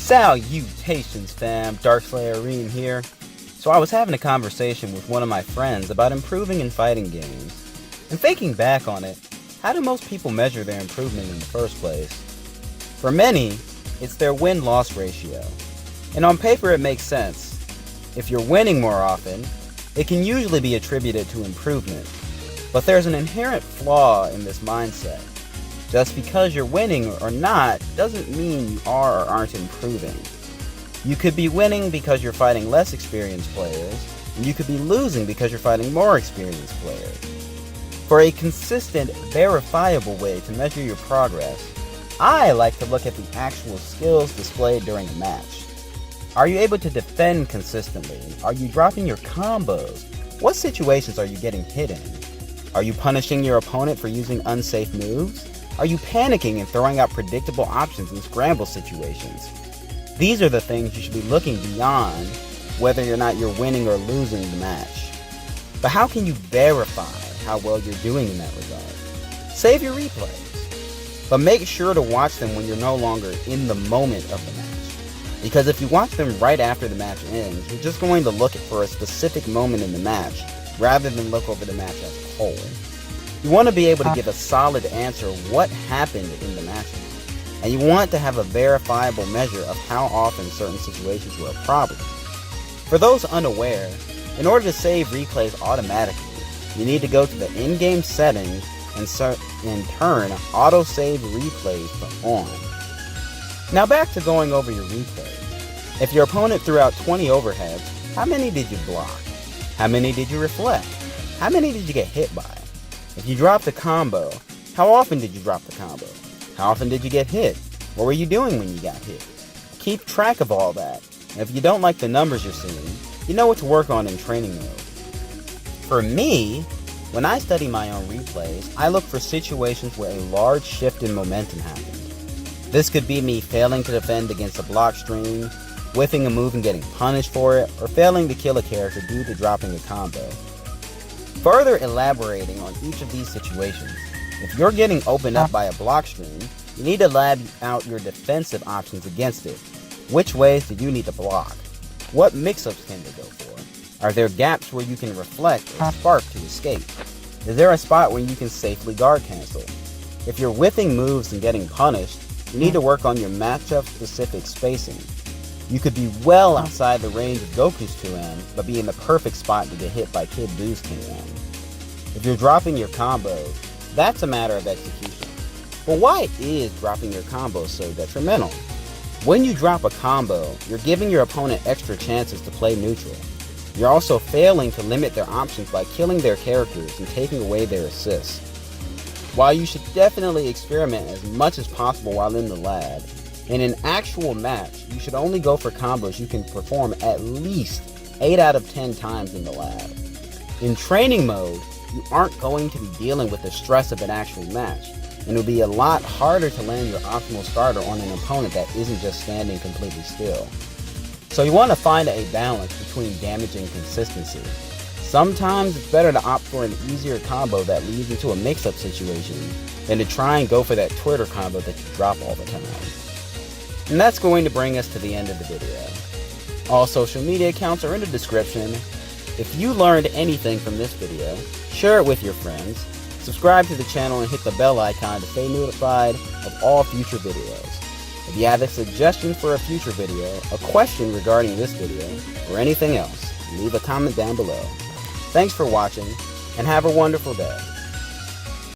Salutations fam, DarkslayerArim here. So I was having a conversation with one of my friends about improving in fighting games. And thinking back on it, how do most people measure their improvement in the first place? For many, it's their win-loss ratio. And on paper it makes sense. If you're winning more often, it can usually be attributed to improvement. But there's an inherent flaw in this mindset. Just because you're winning or not doesn't mean you are or aren't improving. You could be winning because you're fighting less experienced players, and you could be losing because you're fighting more experienced players. For a consistent, verifiable way to measure your progress, I like to look at the actual skills displayed during a match. Are you able to defend consistently? Are you dropping your combos? What situations are you getting hit in? Are you punishing your opponent for using unsafe moves? Are you panicking and throwing out predictable options in scramble situations? These are the things you should be looking beyond whether or not you're winning or losing the match. But how can you verify how well you're doing in that regard? Save your replays, but make sure to watch them when you're no longer in the moment of the match. Because if you watch them right after the match ends, you're just going to look for a specific moment in the match rather than look over the match as a whole. You want to be able to give a solid answer of what happened in the match, and you want to have a verifiable measure of how often certain situations were a problem. For those unaware, in order to save replays automatically, you need to go to the in-game settings and turn auto-save replays to on. Now back to going over your replays. If your opponent threw out 20 overheads, how many did you block? How many did you reflect? How many did you get hit by? If you dropped a combo, how often did you drop the combo? How often did you get hit? What were you doing when you got hit? Keep track of all that, and if you don't like the numbers you're seeing, you know what to work on in training mode. For me, when I study my own replays, I look for situations where a large shift in momentum happened. This could be me failing to defend against a block stream, whiffing a move and getting punished for it, or failing to kill a character due to dropping a combo. Further elaborating on each of these situations, if you're getting opened up by a block stream, you need to lab out your defensive options against it. Which ways do you need to block? What mix-ups can they go for? Are there gaps where you can reflect or spark to escape? Is there a spot where you can safely guard cancel? If you're whiffing moves and getting punished, you need to work on your matchup-specific spacing. You could be well outside the range of Goku's 2M, but be in the perfect spot to get hit by Kid Buu's 2M. If you're dropping your combos, that's a matter of execution. But why is dropping your combos so detrimental? When you drop a combo, you're giving your opponent extra chances to play neutral. You're also failing to limit their options by killing their characters and taking away their assists. While you should definitely experiment as much as possible while in the lab, in an actual match, you should only go for combos you can perform at least 8 out of 10 times in the lab. In training mode, you aren't going to be dealing with the stress of an actual match, and it'll be a lot harder to land your optimal starter on an opponent that isn't just standing completely still. So you want to find a balance between damage and consistency. Sometimes it's better to opt for an easier combo that leads into a mix-up situation than to try and go for that Twitter combo that you drop all the time. And that's going to bring us to the end of the video. All social media accounts are in the description. If you learned anything from this video, share it with your friends, subscribe to the channel and hit the bell icon to stay notified of all future videos. If you have a suggestion for a future video, a question regarding this video, or anything else, leave a comment down below. Thanks for watching, and have a wonderful day.